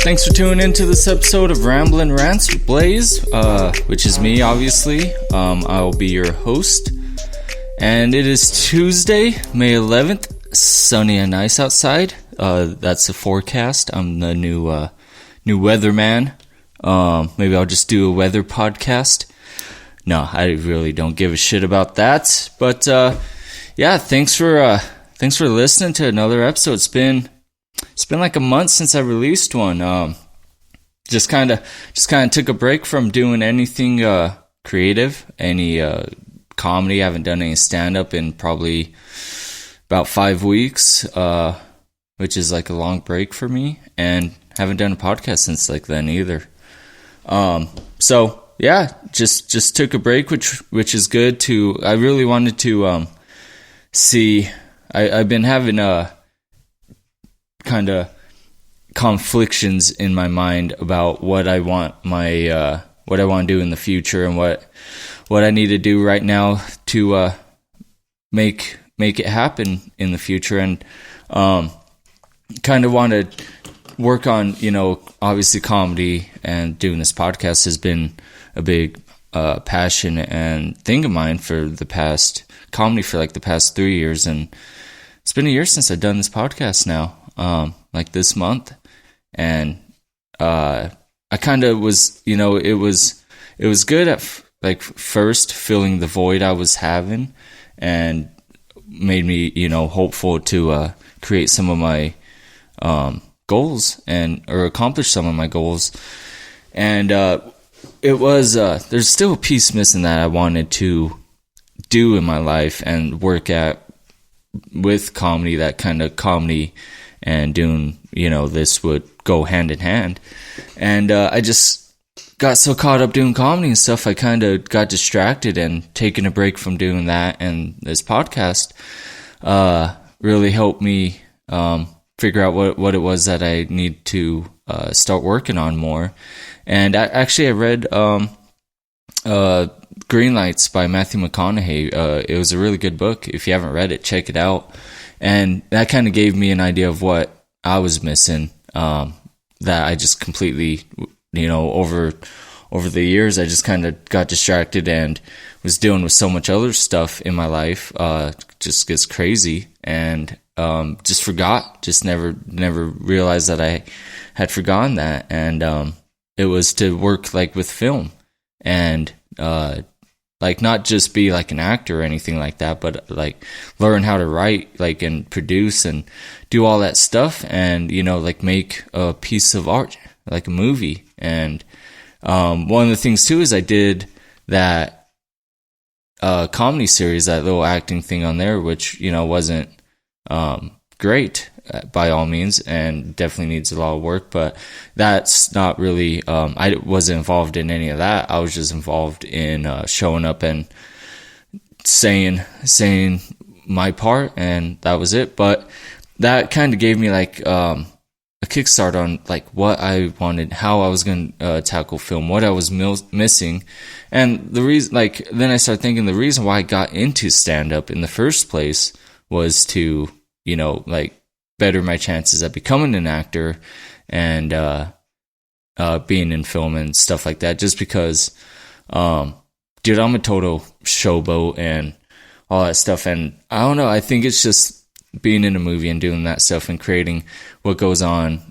Thanks for tuning into this episode of Ramblin' Rants with Blaize, which is me, obviously. I will be your host. And it is Tuesday, May 11th, sunny and nice outside. That's the forecast. I'm the new weatherman. Maybe I'll just do a weather podcast. No, I really don't give a shit about that. But yeah, thanks for listening to another episode. It's been like a month since I released one. Just kind of took a break from doing anything creative, any comedy. I haven't done any stand up in probably about 5 weeks, which is like a long break for me, and haven't done a podcast since like then either. So yeah, just took a break, which is good to. I really wanted to see. I've been having kind of conflictions in my mind about what I want what I want to do in the future, and what I need to do right now to make it happen in the future, and kind of want to work on, obviously comedy, and doing this podcast has been a big passion and thing of mine for the past 3 years, and it's been a year since I've done this podcast now. Like this month, and I kind of was, it was good at first filling the void I was having, and made me hopeful to create some of my goals or accomplish some of my goals, and it was there's still a piece missing that I wanted to do in my life and work at with comedy. That kind of comedy and doing, this would go hand in hand. And I just got so caught up doing comedy and stuff, I kind of got distracted, and taking a break from doing that. And this podcast really helped me figure out what it was that I need to start working on more. And I read RedLights by Matthew McConaughey. It was a really good book. If you haven't read it, check it out. And that kind of gave me an idea of what I was missing, that I just completely, over the years, I just kind of got distracted and was dealing with so much other stuff in my life, just gets crazy, and just forgot, just never realized that I had forgotten that. And it was to work like with film, and not just be like an actor or anything like that, but like learn how to write, and produce and do all that stuff, and make a piece of art, like a movie. And one of the things too is I did that comedy series, that little acting thing on there, which wasn't great by all means, and definitely needs a lot of work, but that's not really, I wasn't involved in any of that. I was just involved in showing up and saying my part, and that was it. But that kind of gave me like a kickstart on like what I wanted, how I was going to tackle film, what I was missing. And the reason, then I started thinking the reason why I got into stand-up in the first place was to, better my chances at becoming an actor and being in film and stuff like that. Just because, dude, I'm a total showboat and all that stuff. And I don't know, I think it's just being in a movie and doing that stuff and creating what goes on,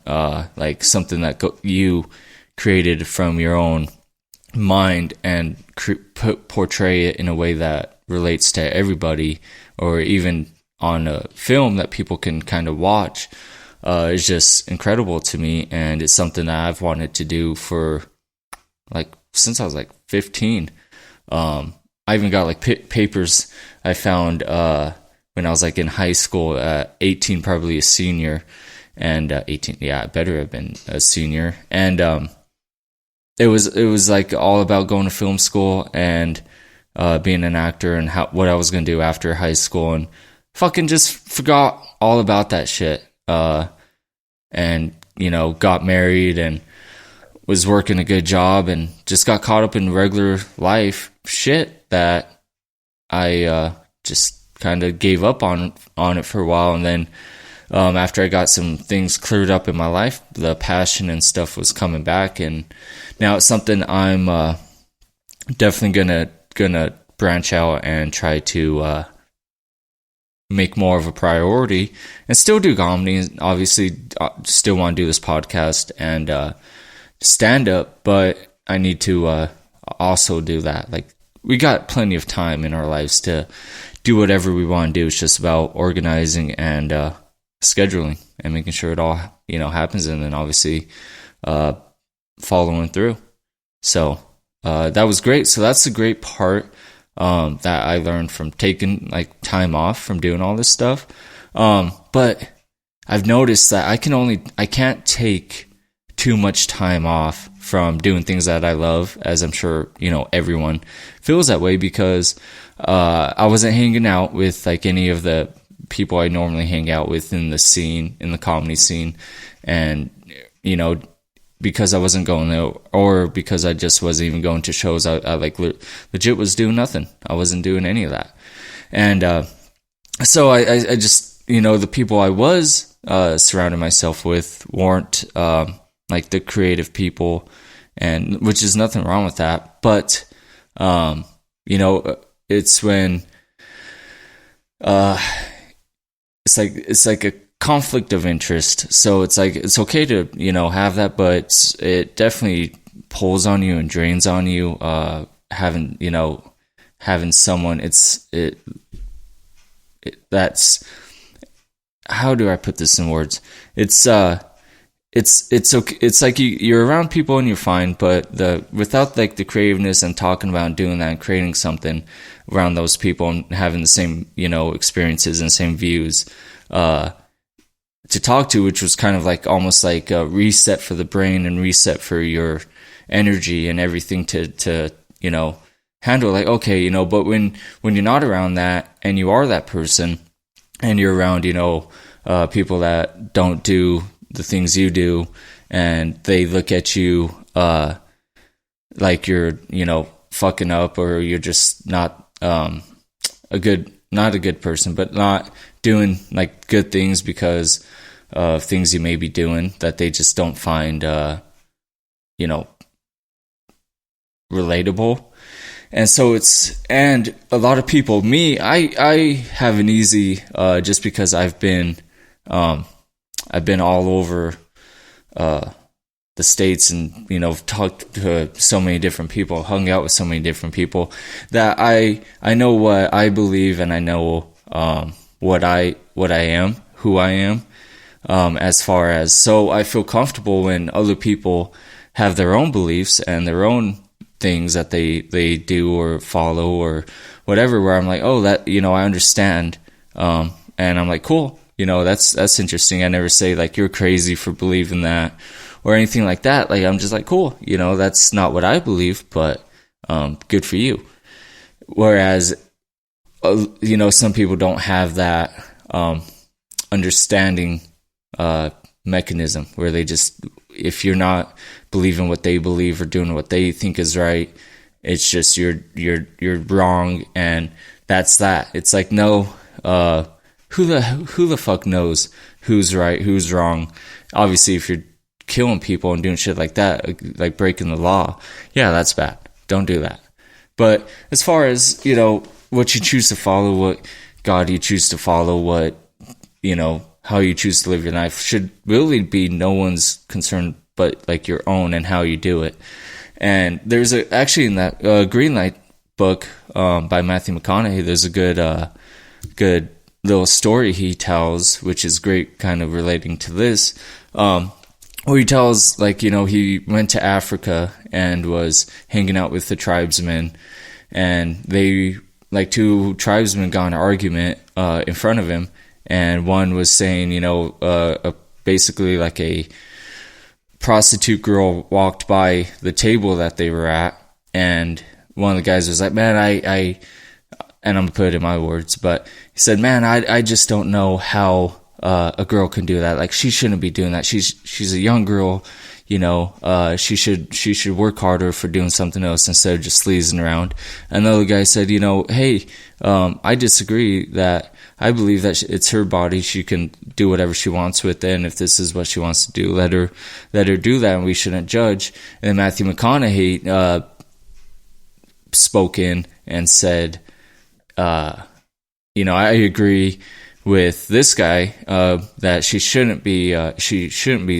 like something that you created from your own mind, and portray it in a way that relates to everybody, or even on a film that people can kind of watch, is just incredible to me. And it's something that I've wanted to do for since I was 15. I even got papers I found when I was in high school at 18, probably a senior, and 18, yeah, I better have been a senior. And it was all about going to film school and being an actor, and what I was going to do after high school, and fucking just forgot all about that shit. And, got married and was working a good job, and just got caught up in regular life shit that I just kind of gave up on it for a while. And then after I got some things cleared up in my life, the passion and stuff was coming back, and now it's something I'm definitely gonna branch out and try to make more of a priority, and still do comedy. Obviously, still want to do this podcast and stand up, but I need to also do that. Like, we got plenty of time in our lives to do whatever we want to do. It's just about organizing and scheduling and making sure it all happens, and then obviously following through. So that was great. So that's a great part that I learned from taking like time off from doing all this stuff. But I've noticed that I can't take too much time off from doing things that I love, as I'm sure everyone feels that way, because I wasn't hanging out with like any of the people I normally hang out with in the comedy scene, and because I wasn't going there, or because I just wasn't even going to shows, I like legit was doing nothing. I wasn't doing any of that, and so I just the people I was surrounding myself with weren't like the creative people, and which is nothing wrong with that, but it's when it's like a conflict of interest. So it's like it's okay to have that, but it definitely pulls on you and drains on you. Having someone, that's, how do I put this in words? It's okay. It's like you're around people and you're fine, but without like the creativeness and talking about and doing that and creating something around those people and having the same experiences and same views to talk to, which was kind of like almost like a reset for the brain and reset for your energy and everything to handle. Like, okay, but when you're not around that and you are that person and you're around people that don't do the things you do, and they look at you like you're fucking up, or you're just not a good person, but not doing like good things because of things you may be doing that they just don't find relatable. And so and a lot of people, I have an easy just because I've been all over the States, and talked to so many different people, hung out with so many different people, that I know what I believe, and I know what I am, who I am, as far as, so I feel comfortable when other people have their own beliefs and their own things that they do or follow or whatever, where I'm like, oh, that I understand, and I'm like, cool. That's interesting. I never say like you're crazy for believing that or anything like that. Like, I'm just like, cool. That's not what I believe, but good for you. Whereas some people don't have that understanding mechanism, where they just, if you're not believing what they believe or doing what they think is right, it's just you're wrong, and that's that. It's like, no, who the fuck knows who's right, who's wrong? Obviously, if you're killing people and doing shit like that, like breaking the law, yeah, that's bad. Don't do that. But as far as, what you choose to follow, what God you choose to follow, what, how you choose to live your life, should really be no one's concern but like your own and how you do it. And there's actually in that Greenlight book by Matthew McConaughey, there's a good little story he tells, which is great, kind of relating to this, where he tells, like, he went to Africa and was hanging out with the tribesmen, and they, like, two tribesmen got in an argument in front of him, and one was saying, basically like a prostitute girl walked by the table that they were at, and one of the guys was like, man, I and I'm gonna put it in my words, but he said, man, I just don't know how a girl can do that. Like, she shouldn't be doing that. She's a young girl, she should work harder for doing something else instead of just sleazing around. Another guy said, hey, I disagree, that I believe that it's her body. She can do whatever she wants with it. And if this is what she wants to do, let her do that. And we shouldn't judge. And then Matthew McConaughey, spoke in and said, I agree with this guy, that she shouldn't be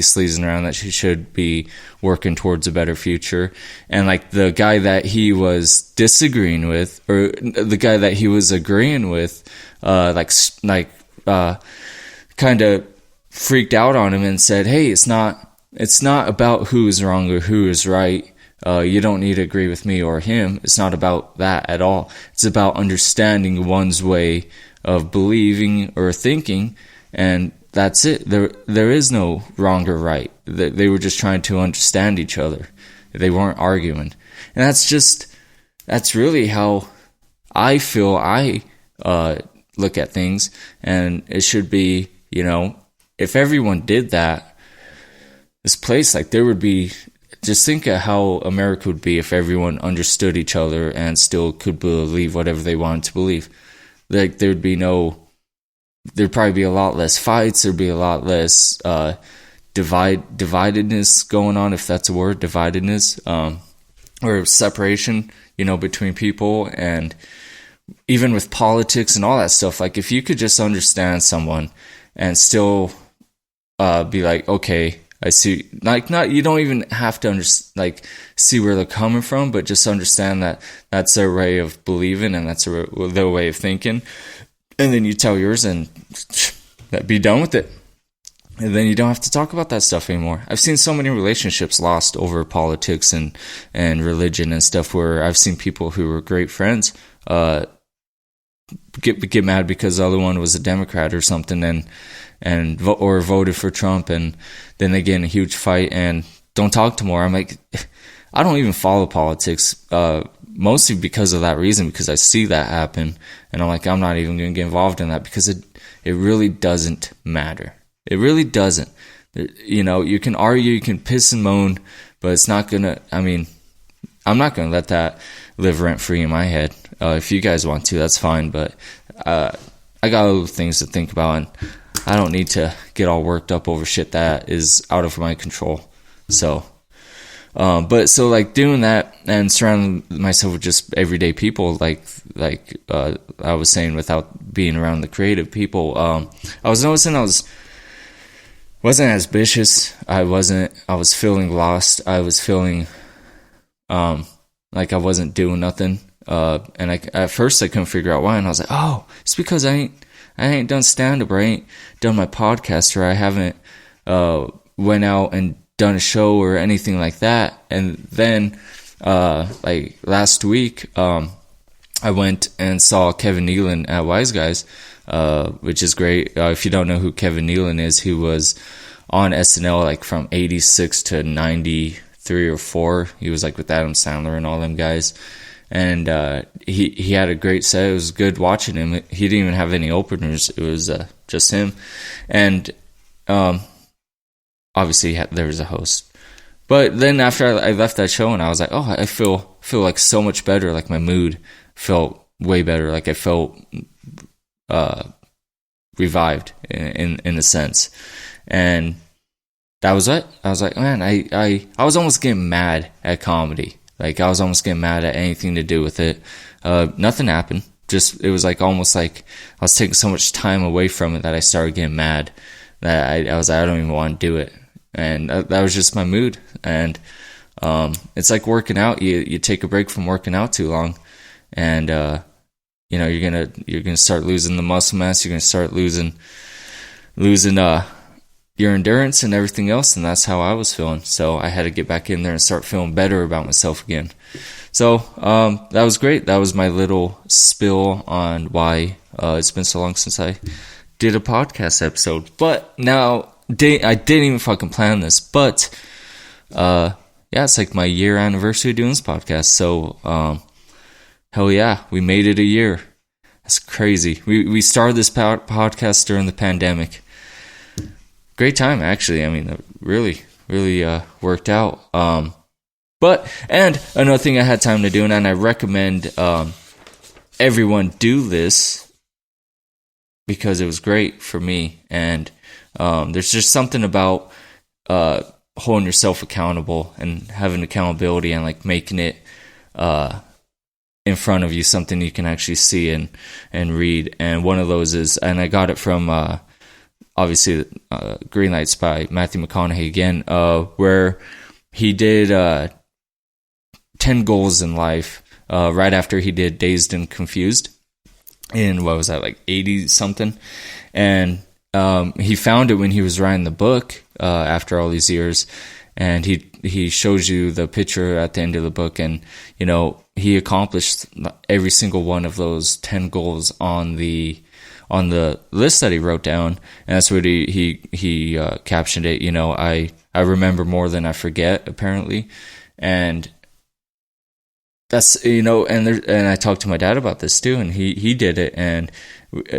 sleazing around, that she should be working towards a better future. And like the guy that he was disagreeing with, or the guy that he was agreeing with, kind of freaked out on him and said, hey, it's not about who is wrong or who is right. You don't need to agree with me or him. It's not about that at all. It's about understanding one's way of believing or thinking, and that's it. There is no wrong or right. They were just trying to understand each other. They weren't arguing. And that's really how I feel I look at things. And it should be, if everyone did that, this place, like, there would be, just think of how America would be if everyone understood each other and still could believe whatever they wanted to believe. Like, there'd probably be a lot less fights. There'd be a lot less dividedness going on, if that's a word, dividedness, or separation, between people. And even with politics and all that stuff, like, if you could just understand someone and still be like, okay, I see, like, not, you don't even have to see where they're coming from, but just understand that that's their way of believing and that's their way of thinking. And then you tell yours and be done with it. And then you don't have to talk about that stuff anymore. I've seen so many relationships lost over politics and religion and stuff, where I've seen people who were great friends, get mad because the other one was a Democrat or something, or voted for Trump, and then they get in a huge fight and don't talk to more. I'm like, I don't even follow politics, mostly because of that reason, because I see that happen, and I'm like, I'm not even going to get involved in that, because it really doesn't matter. It really doesn't. You can argue, you can piss and moan, but it's not going to, I'm not going to let that live rent-free in my head. If you guys want to, that's fine, but I got other things to think about, and I don't need to get all worked up over shit that is out of my control. So, like, doing that and surrounding myself with just everyday people, like I was saying, without being around the creative people, I was noticing I wasn't as ambitious. I was feeling lost. I was feeling like I wasn't doing nothing. And at first I couldn't figure out why, and I was like, oh, it's because I ain't done stand-up, or I ain't done my podcast, or I haven't went out and done a show or anything like that. And then like last week, I went and saw Kevin Nealon at Wise Guys, which is great. If you don't know who Kevin Nealon is, he was on SNL like from 86 to 93 or 4. He was like with Adam Sandler and all them guys. And he had a great set. It was good watching him. He didn't even have any openers. It was just him. And obviously there was a host. But then after I left that show, and I was like, oh, I feel like so much better. Like my mood felt way better. Like I felt revived in a sense. And that was it. I was like, man, I was almost getting mad at comedy. Like, I was almost getting mad at anything to do with it. Nothing happened. It was like almost like I was taking so much time away from it that I started getting mad. That I was like, I don't even want to do it. And that was just my mood. And it's like working out. You take a break from working out too long, and you're gonna start losing the muscle mass. You're gonna start losing your endurance and everything else, and that's how I was feeling. So I had to get back in there and start feeling better about myself again. So that was great. That was my little spill on why it's been so long since I did a podcast episode. But now, I didn't even fucking plan this, but it's like my year anniversary doing this podcast. So hell yeah, we made it a year. That's crazy. We started this podcast during the pandemic. Great time, actually. I mean, really really worked out. And another thing I had time to do, and I recommend everyone do this because it was great for me. And there's just something about holding yourself accountable and having accountability and like making it in front of you, something you can actually see and read. And one of those is, and I got it from obviously Green Lights by Matthew McConaughey again, where he did 10 goals in life right after he did Dazed and Confused in, what was that, like 80 something. And he found it when he was writing the book after all these years, and he shows you the picture at the end of the book, and you know, he accomplished every single one of those 10 goals on the list that he wrote down. And that's what he captioned it, you know, I remember more than I forget, apparently. And that's, you know, and I talked to my dad about this too, and he did it. And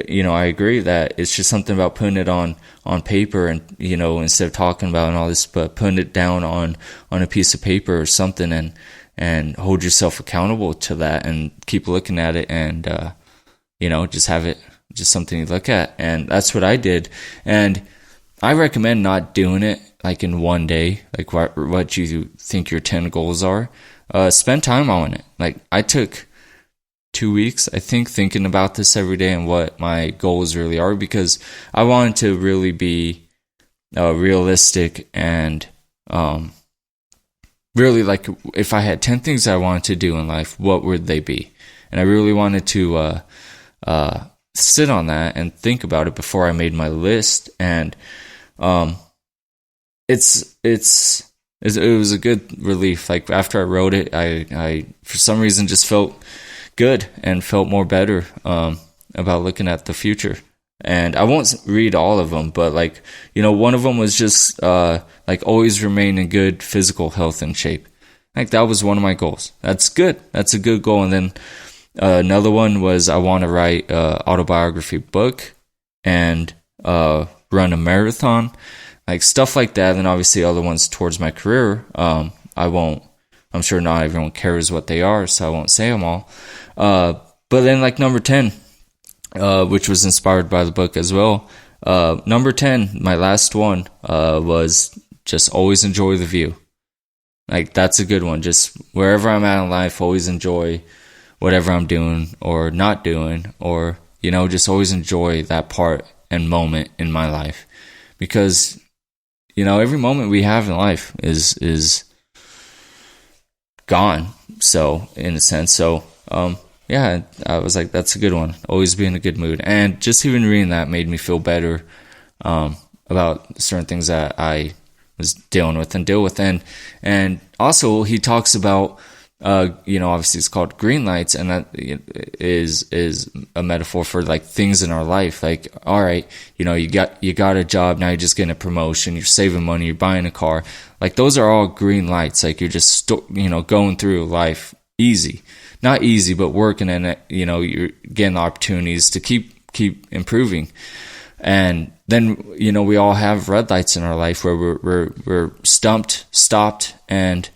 you know, I agree that it's just something about putting it on paper, and you know, instead of talking about and all this, but putting it down on a piece of paper or something, and hold yourself accountable to that, and keep looking at it, and you know, just have it just something you look at. And that's what I did. And I recommend not doing it like in one day, like what you think your 10 goals are. Spend time on it. Like I took 2 weeks, I think, thinking about this every day and what my goals really are, because I wanted to really be realistic and really, like, if I had 10 things I wanted to do in life, what would they be? And I really wanted to sit on that and think about it before I made my list. And it was a good relief. Like after I wrote it, I for some reason just felt good and felt more better about looking at the future. And I won't read all of them, but like, you know, one of them was just like always remain in good physical health and shape. Like that was one of my goals. That's good. That's a good goal. And then another one was I want to write an autobiography book and run a marathon, like stuff like that. And obviously other ones towards my career. I'm sure not everyone cares what they are, so I won't say them all. But then like number 10, which was inspired by the book as well. Number 10, my last one, was just always enjoy the view. Like that's a good one. Just wherever I'm at in life, always enjoy whatever I'm doing or not doing, or, you know, just always enjoy that part and moment in my life. Because, you know, every moment we have in life is gone. So in a sense, yeah, I was like, that's a good one. Always be in a good mood. And just even reading that made me feel better about certain things that I was dealing with and deal with. And also he talks about, you know, obviously it's called Green Lights, and that is a metaphor for like things in our life. Like, all right, you know, you got a job, now you're just getting a promotion, you're saving money, you're buying a car. Like those are all green lights. Like you're just, you know, going through life easy. Not easy, but working in it, you know, you're getting opportunities to keep improving. And then, you know, we all have red lights in our life where we're stopped, and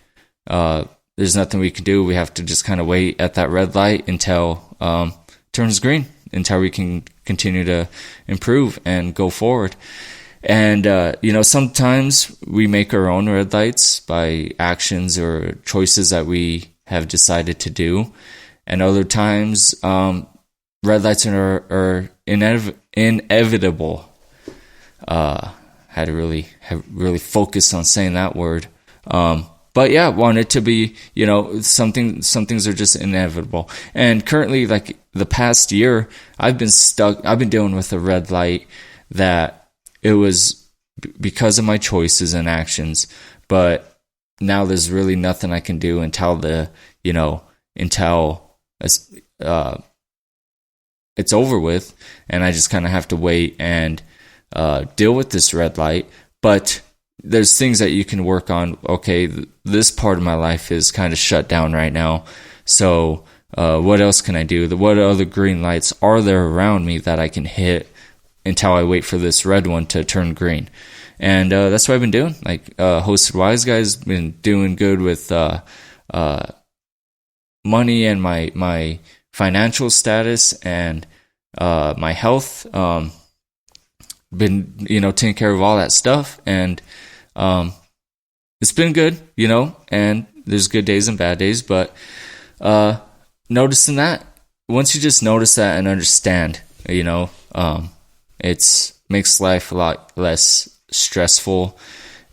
there's nothing we can do. We have to just kind of wait at that red light until it turns green, until we can continue to improve and go forward. And, you know, sometimes we make our own red lights by actions or choices that we have decided to do. And other times, red lights are inevitable. Had to really focus on saying that word. But yeah, want it to be, you know, some things are just inevitable. And currently, like the past year, I've been dealing with a red light that it was because of my choices and actions. But now there's really nothing I can do until it's over with. And I just kind of have to wait and deal with this red light. But there's things that you can work on. Okay, this part of my life is kind of shut down right now. So what else can I do? What other green lights are there around me that I can hit until I wait for this red one to turn green. And that's what I've been doing. Like Hosted Wise Guy's been doing good with money and my financial status and my health. Been taking care of all that stuff, and it's been good, and there's good days and bad days, but noticing that, once you just notice that and understand, it's makes life a lot less stressful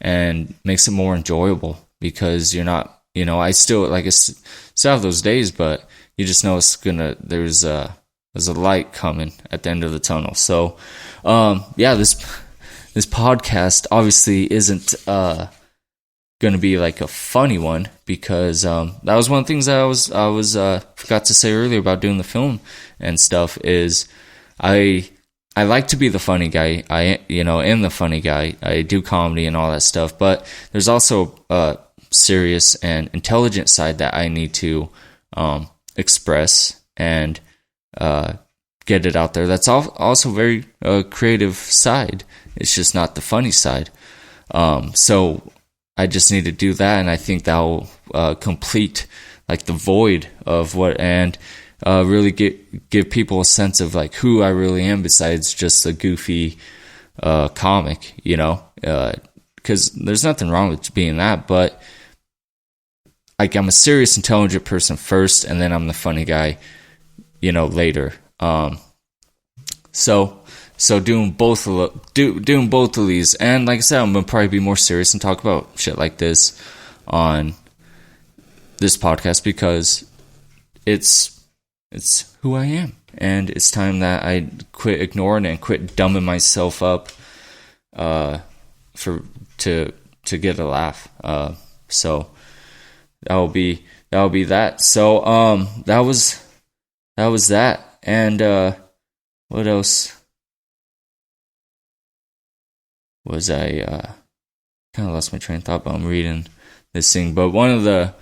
and makes it more enjoyable, because you're not, I still have those days, but you just know there's a light coming at the end of the tunnel. So this podcast obviously isn't gonna be like a funny one, because that was one of the things that I was forgot to say earlier about doing the film and stuff, is I like to be the funny guy. I am the funny guy. I do comedy and all that stuff, but there's also a serious and intelligent side that I need to express and get it out there. That's also very creative side. It's just not the funny side. So I just need to do that, and I think that will complete like the void of what, and really give people a sense of like who I really am, besides just a goofy comic, because there's nothing wrong with being that, but like I'm a serious, intelligent person first, and then I'm the funny guy, later. So doing both of these, and like I said, I'm gonna probably be more serious and talk about shit like this on this podcast, because it's who I am, and it's time that I quit ignoring and quit dumbing myself up to get a laugh. So that'll be that. So that was that, and what else was I kind of lost my train of thought, but I'm reading this thing. But one of the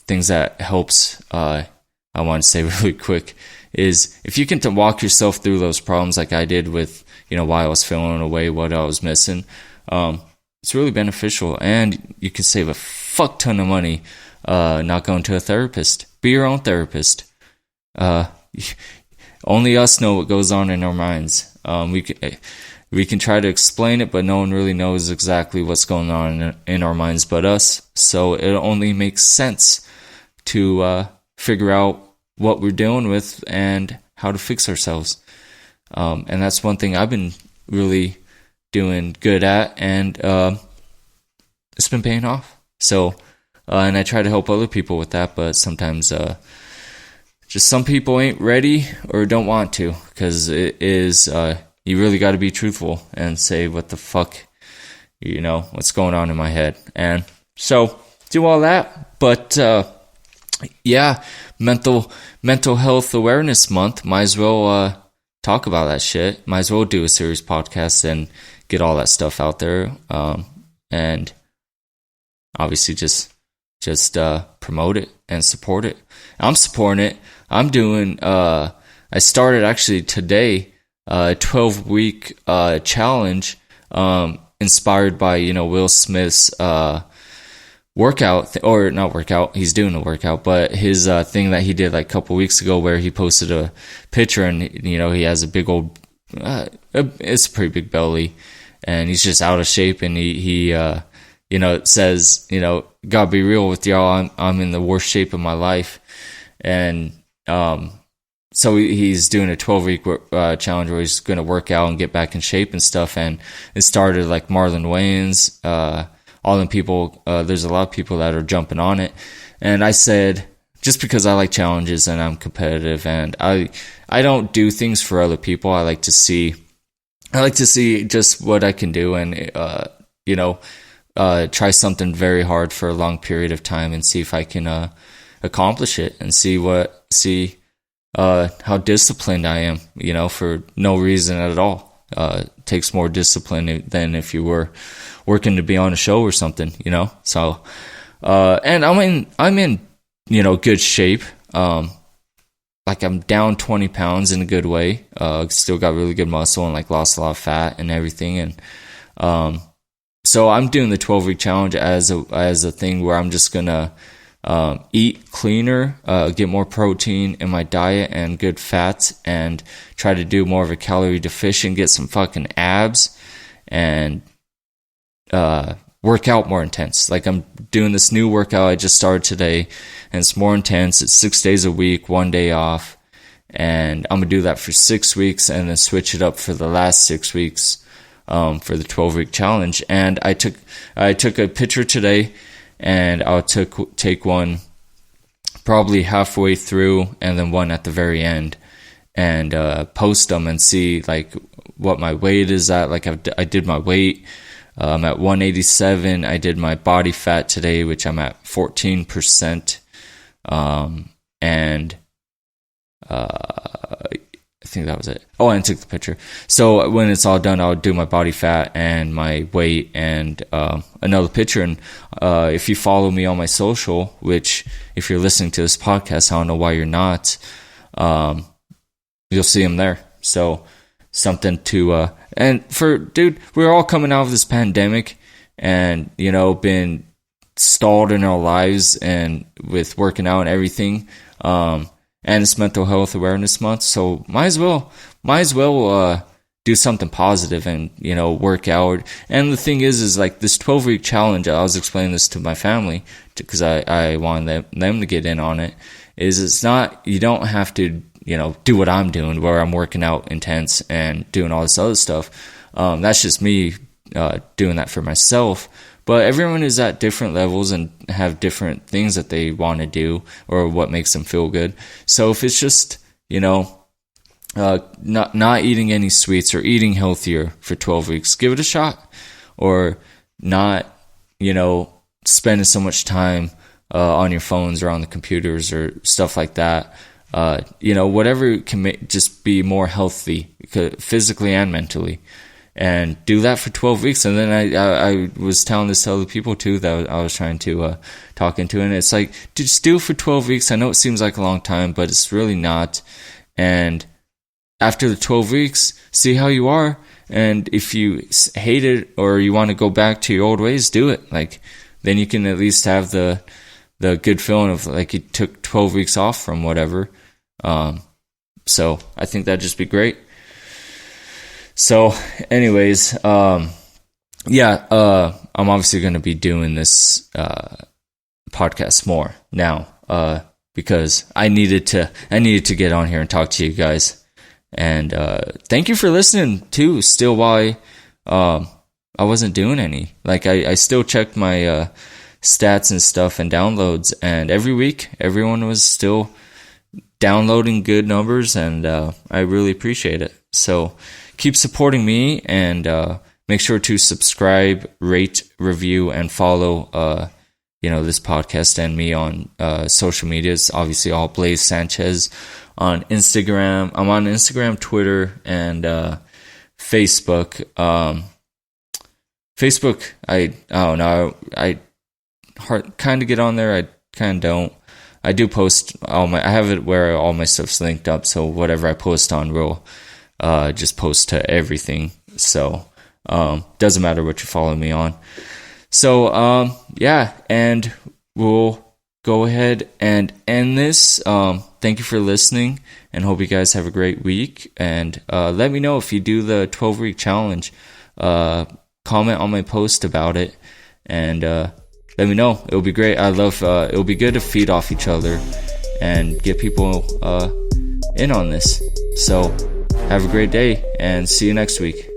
things that helps, I want to say really quick, is if you can walk yourself through those problems like I did with, why I was filling away what I was missing, it's really beneficial, and you can save a fuck ton of money not going to a therapist. Be your own therapist. Only us know what goes on in our minds. We can try to explain it, but no one really knows exactly what's going on in our minds but us. So it only makes sense to figure out what we're dealing with and how to fix ourselves. And that's one thing I've been really doing good at, and it's been paying off. So, and I try to help other people with that, but sometimes just some people ain't ready or don't want to, because it is, you really got to be truthful and say what the fuck, what's going on in my head. And so do all that, but mental health awareness month, might as well talk about that shit. Might as well do a serious podcast and get all that stuff out there, and obviously just promote it and support it. I'm supporting it. I'm doing I started actually today a 12-week challenge inspired by Will Smith's workout, or not workout, he's doing a workout, but his thing that he did like a couple weeks ago, where he posted a picture, and he has a big old it's a pretty big belly, and he's just out of shape, and he it says, gotta be real with y'all, I'm in the worst shape of my life. And so he's doing a 12-week challenge where he's going to work out and get back in shape and stuff. And it started like Marlon Wayans, all them people. There's a lot of people that are jumping on it. And I said, just because I like challenges and I'm competitive, and I don't do things for other people. I like to see just what I can do, and try something very hard for a long period of time and see if I can accomplish it, and see how disciplined I am, for no reason at all. It takes more discipline than if you were working to be on a show or something, So, and I'm in good shape. like I'm down 20 pounds in a good way. Still got really good muscle and like lost a lot of fat and everything. And so I'm doing the 12-week challenge as a thing where I'm just gonna eat cleaner, get more protein in my diet and good fats, and try to do more of a calorie deficient, get some fucking abs, and work out more intense. Like I'm doing this new workout I just started today, and it's more intense. It's 6 days a week, 1 day off, and I'm gonna do that for 6 weeks and then switch it up for the last 6 weeks for the 12-week challenge. And I took a picture today, and I'll take one probably halfway through and then one at the very end, and post them and see like what my weight is at. Like I did my weight. I'm at 187. I did my body fat today, which I'm at 14%. And I think that was it. Oh, and I took the picture. So when it's all done, I'll do my body fat and my weight and another picture. And if you follow me on my social, which if you're listening to this podcast, I don't know why you're not, you'll see them there. So something to and for dude, we're all coming out of this pandemic and been stalled in our lives and with working out and everything, and it's Mental Health Awareness Month, so might as well do something positive and work out. And the thing is like this 12-week challenge, I was explaining this to my family because I wanted them to get in on it, it's not, you don't have to do what I'm doing, where I'm working out intense and doing all this other stuff. That's just me doing that for myself. But everyone is at different levels and have different things that they want to do or what makes them feel good. So if it's just, not eating any sweets or eating healthier for 12 weeks, give it a shot. Or not, spending so much time on your phones or on the computers or stuff like that. Whatever can just be more healthy physically and mentally, and do that for 12 weeks. And then I was telling this to other people too that I was trying to talk into, and it's like, just do it for 12 weeks. I know it seems like a long time, but it's really not. And after the 12 weeks, see how you are. And if you hate it or you want to go back to your old ways, do it. Like, then you can at least have the good feeling of like you took 12 weeks off from whatever. So I think that'd just be great. So anyways, I'm obviously going to be doing this, podcast more now, because I needed to get on here and talk to you guys. And, thank you for listening too. Still, while I wasn't doing any, like I still checked my, stats and stuff and downloads, and every week everyone was still downloading good numbers, and I really appreciate it. So keep supporting me, and make sure to subscribe, rate, review, and follow this podcast and me on social medias. Obviously all Blaize Sanchez on Instagram. I'm on Instagram, Twitter, and Facebook. Facebook, I don't know, I kind of get on there, I kind of don't. I do post I have it where all my stuff's linked up, so whatever I post on will just post to everything. So doesn't matter what you follow me on. So and we'll go ahead and end this. Thank you for listening, and hope you guys have a great week. And let me know if you do the 12-week challenge. Comment on my post about it, and let me know. It'll be great. I love, it'll be good to feed off each other and get people in on this. So have a great day, and see you next week.